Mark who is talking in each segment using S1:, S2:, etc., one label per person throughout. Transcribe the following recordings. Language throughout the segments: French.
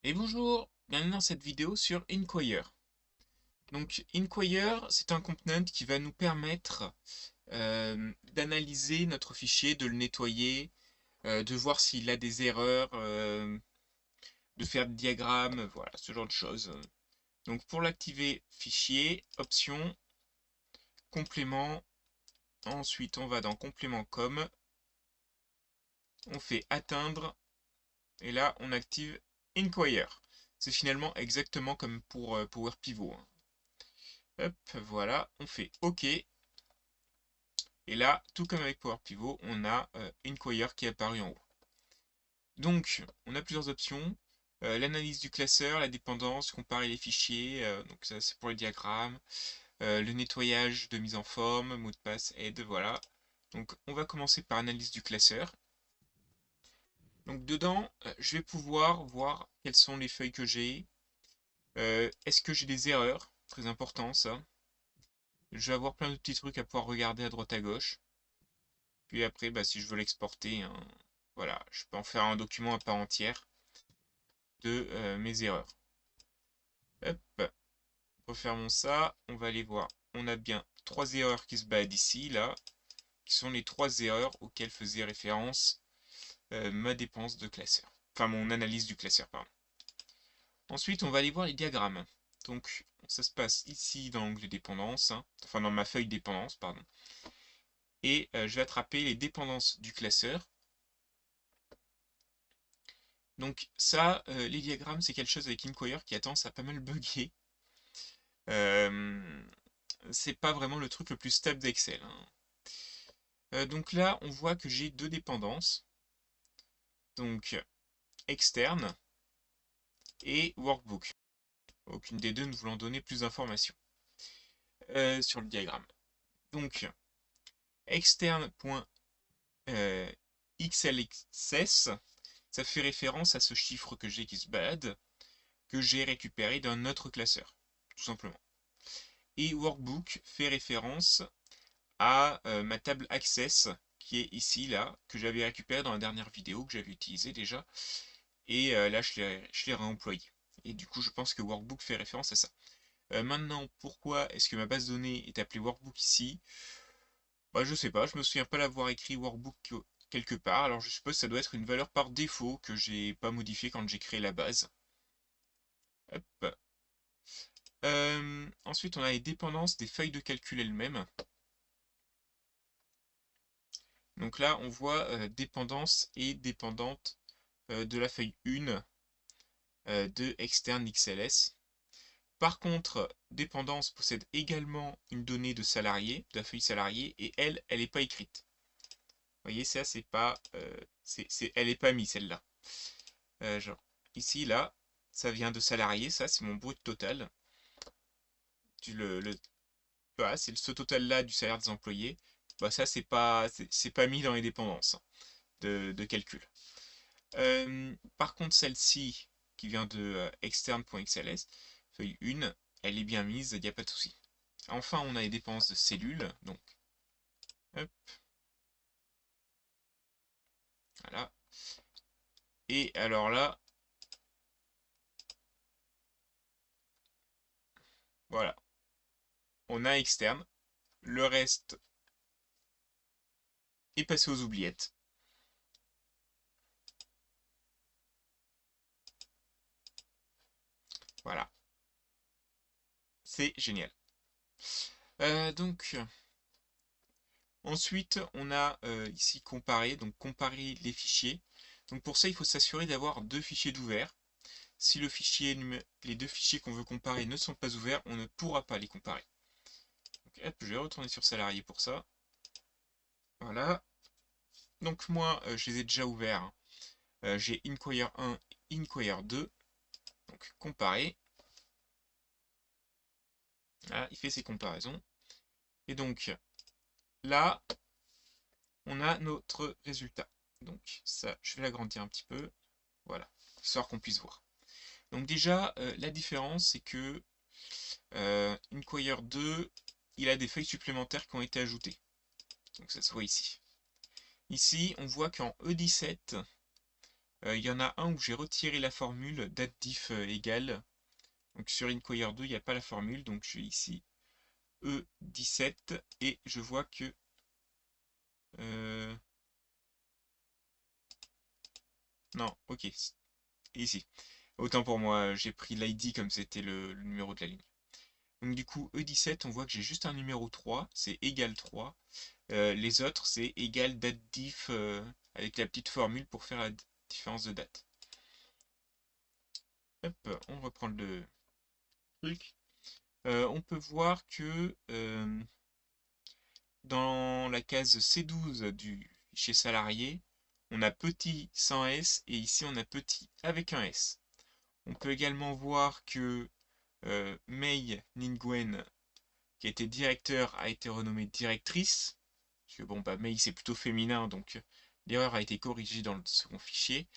S1: Et bonjour, bienvenue dans cette vidéo sur Inquire. Donc Inquire, c'est un component qui va nous permettre d'analyser notre fichier, de le nettoyer, de voir s'il a des erreurs, de faire des diagrammes, voilà, ce genre de choses. Donc pour l'activer, fichier, option, complément, ensuite on va dans complément com, on fait atteindre, et là on active Inquire. C'est finalement exactement comme pour Power Pivot, hein. Hop, voilà, on fait OK. Et là, tout comme avec Power Pivot, on a Inquire qui est apparu en haut. Donc, on a plusieurs options. L'analyse du classeur, la dépendance, comparer les fichiers, donc ça c'est pour les diagrammes, le nettoyage de mise en forme, mot de passe, aide, voilà. Donc on va commencer par analyse du classeur. Donc dedans, je vais pouvoir voir quelles sont les feuilles que j'ai. Est-ce que j'ai des erreurs? Très important ça. Je vais avoir plein de petits trucs à pouvoir regarder à droite à gauche. Puis après, bah, si je veux l'exporter, hein, voilà, je peux en faire un document à part entière de mes erreurs. Hop, refermons ça. On va aller voir. On a bien trois erreurs qui se baladent ici, là, qui sont les trois erreurs auxquelles faisait référence ma dépense de classeur. Enfin, mon analyse du classeur, pardon. Ensuite, on va aller voir les diagrammes. Donc, ça se passe ici dans l'onglet dépendance, hein, enfin dans ma feuille dépendance, pardon. Et je vais attraper les dépendances du classeur. Donc ça, les diagrammes, c'est quelque chose avec Inquire qui a tendance à pas mal bugger. Euh, c'est pas vraiment le truc le plus stable d'Excel, hein. Donc là, on voit que j'ai deux dépendances. Donc externe et workbook. Aucune des deux ne voulant donner plus d'informations sur le diagramme. Donc externe.xlxs, ça fait référence à ce chiffre que j'ai qui se balade, que j'ai récupéré d'un autre classeur, tout simplement. Et workbook fait référence à ma table Access qui est ici, là, que j'avais récupéré dans la dernière vidéo, que j'avais utilisé déjà. Et là, je l'ai réemployé. Et du coup, je pense que Workbook fait référence à ça. Maintenant, pourquoi est-ce que ma base de données est appelée Workbook ici? Bah, je sais pas, je me souviens pas l'avoir écrit Workbook quelque part. Alors, je suppose que ça doit être une valeur par défaut que j'ai pas modifiée quand j'ai créé la base. Hop. Ensuite, on a les dépendances des feuilles de calcul elles-mêmes. Donc là, on voit dépendance et dépendante de la feuille 1 de externe XLS. Par contre, dépendance possède également une donnée de salarié, de la feuille salarié, et elle n'est pas écrite. Vous voyez, ça, c'est pas, elle n'est pas mise, celle-là. Genre, ici, là, ça vient de salarié, ça, c'est mon brut total. Voilà, c'est ce total-là du salaire des employés. Bah, ça, c'est pas mis dans les dépendances, hein, de calcul. Par contre, celle-ci, qui vient de externe.xls, feuille 1, elle est bien mise, il n'y a pas de souci. Enfin, on a les dépenses de cellules, donc, hop, voilà. Et alors là, voilà, on a externe, le reste est passé aux oubliettes. Voilà, c'est génial. Donc, ensuite, on a ici comparer, donc comparer les fichiers. Donc pour ça, il faut s'assurer d'avoir deux fichiers d'ouvert. Si les deux fichiers qu'on veut comparer ne sont pas ouverts, on ne pourra pas les comparer. Donc, hop, je vais retourner sur salarié pour ça. Voilà. Donc moi, je les ai déjà ouverts, hein. J'ai Inquire 1, Inquire 2. Donc comparer. Là, il fait ses comparaisons. Et donc là, on a notre résultat. Donc ça, je vais l'agrandir un petit peu. Voilà, histoire qu'on puisse voir. Donc déjà, la différence, c'est que Inquire 2, il a des feuilles supplémentaires qui ont été ajoutées. Donc ça se voit ici. Ici, on voit qu'en E17, Il y en a un où j'ai retiré la formule date diff égale. Donc sur Inquire 2, il n'y a pas la formule, donc je suis ici E17 et je vois que non, ok, ici. Autant pour moi, j'ai pris l'ID comme c'était le numéro de la ligne. Donc du coup, E17, on voit que j'ai juste un numéro 3, c'est égal 3. Les autres, c'est égal date diff avec la petite formule pour faire la différence de date. Hop, on reprend le truc. On peut voir que dans la case C12 du fichier salarié, on a petit sans S et ici on a petit avec un S. On peut également voir que Mei Ningwen, qui était directeur, a été renommée directrice. Parce que bon, bah, Mei c'est plutôt féminin, donc l'erreur a été corrigée dans le second fichier.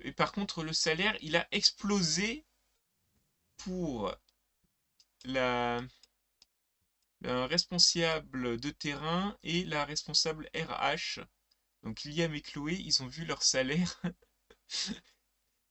S1: Et par contre, le salaire, il a explosé pour la, la responsable de terrain et la responsable RH. Donc Liam et Chloé, ils ont vu leur salaire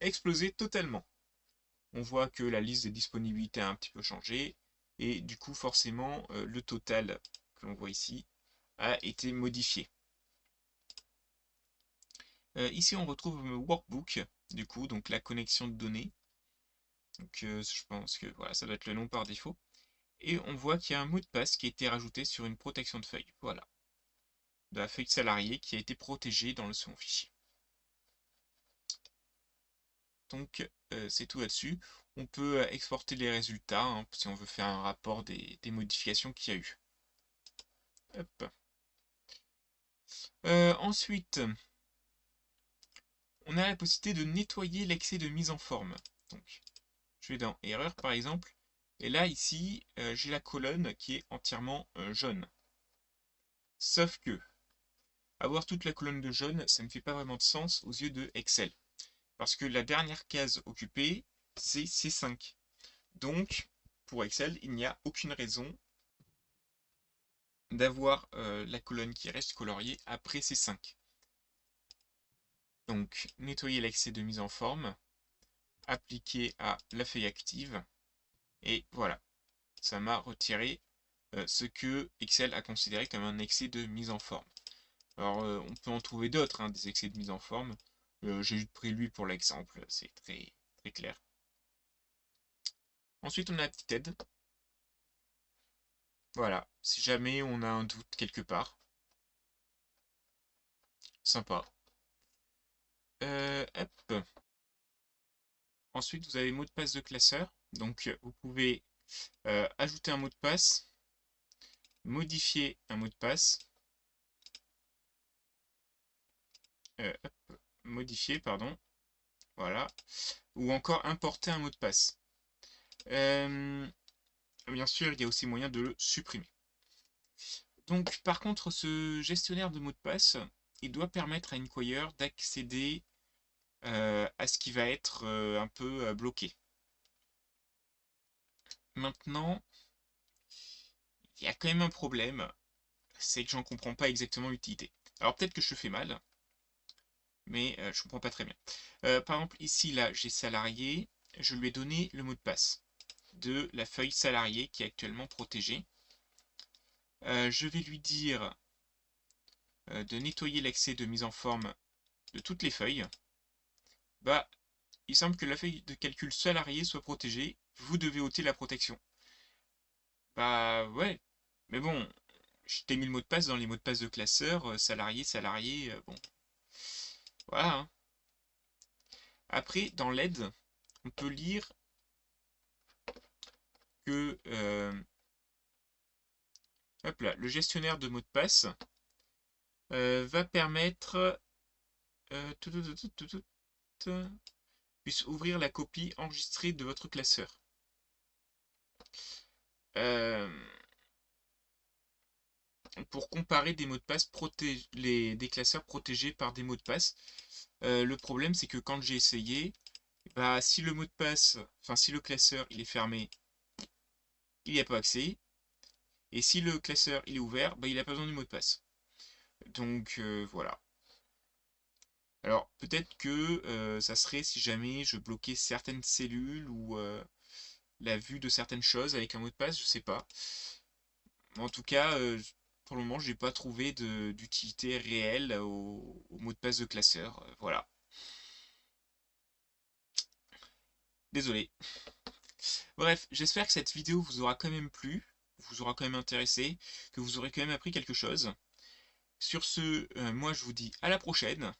S1: exploser totalement. On voit que la liste des disponibilités a un petit peu changé. Et du coup, forcément, le total que l'on voit ici a été modifié. Ici, on retrouve le workbook, du coup, donc la connexion de données. Donc, je pense que voilà, ça doit être le nom par défaut. Et on voit qu'il y a un mot de passe qui a été rajouté sur une protection de feuille. Voilà. De la feuille salariée qui a été protégée dans le second fichier. Donc, c'est tout là-dessus. On peut exporter les résultats hein, si on veut faire un rapport des modifications qu'il y a eu. Hop. Ensuite, on a la possibilité de nettoyer l'excès de mise en forme. Donc, je vais dans Erreur par exemple. Et là, ici, j'ai la colonne qui est entièrement jaune. Sauf que, avoir toute la colonne de jaune, ça ne fait pas vraiment de sens aux yeux de Excel. Parce que la dernière case occupée, c'est C5. Donc, pour Excel, il n'y a aucune raison d'avoir la colonne qui reste coloriée après C5. Donc, nettoyer l'excès de mise en forme, appliquer à la feuille active, et voilà, ça m'a retiré ce que Excel a considéré comme un excès de mise en forme. Alors, on peut en trouver d'autres, hein, des excès de mise en forme. J'ai juste pris lui pour l'exemple, c'est très, très clair. Ensuite, on a la petite aide. Voilà, si jamais on a un doute quelque part. Sympa. Hop. Ensuite, vous avez mot de passe de classeur. Donc, vous pouvez ajouter un mot de passe, modifier un mot de passe, modifier, pardon, voilà, ou encore importer un mot de passe. Bien sûr, il y a aussi moyen de le supprimer. Donc, par contre, ce gestionnaire de mots de passe, il doit permettre à Inquire d'accéder à ce qui va être un peu bloqué. Maintenant, il y a quand même un problème, c'est que j'en comprends pas exactement l'utilité. Alors peut-être que je fais mal, mais je comprends pas très bien. Par exemple, ici, là, j'ai salarié, je lui ai donné le mot de passe de la feuille salarié qui est actuellement protégée. Je vais lui dire de nettoyer l'accès de mise en forme de toutes les feuilles. Bah, il semble que la feuille de calcul salarié soit protégée, vous devez ôter la protection. Bah ouais, mais bon, je t'ai mis le mot de passe dans les mots de passe de classeur, salarié, salarié, bon, voilà. Hein. Après, dans l'aide, on peut lire que hop là, le gestionnaire de mots de passe va permettre puisse ouvrir la copie enregistrée de votre classeur. Pour comparer des mots de passe des classeurs protégés par des mots de passe. Le problème c'est que quand j'ai essayé, bah, si le mot de passe, enfin si le classeur il est fermé, il n'y a pas accès. Et si le classeur il est ouvert, bah, il n'a pas besoin du mot de passe. Donc voilà. Alors peut-être que ça serait si jamais je bloquais certaines cellules ou la vue de certaines choses avec un mot de passe, je sais pas. En tout cas, pour le moment, j'ai pas trouvé d'utilité réelle au mot de passe de classeur. Voilà. Désolé. Bref, j'espère que cette vidéo vous aura quand même plu, vous aura quand même intéressé, que vous aurez quand même appris quelque chose. Sur ce, moi je vous dis à la prochaine.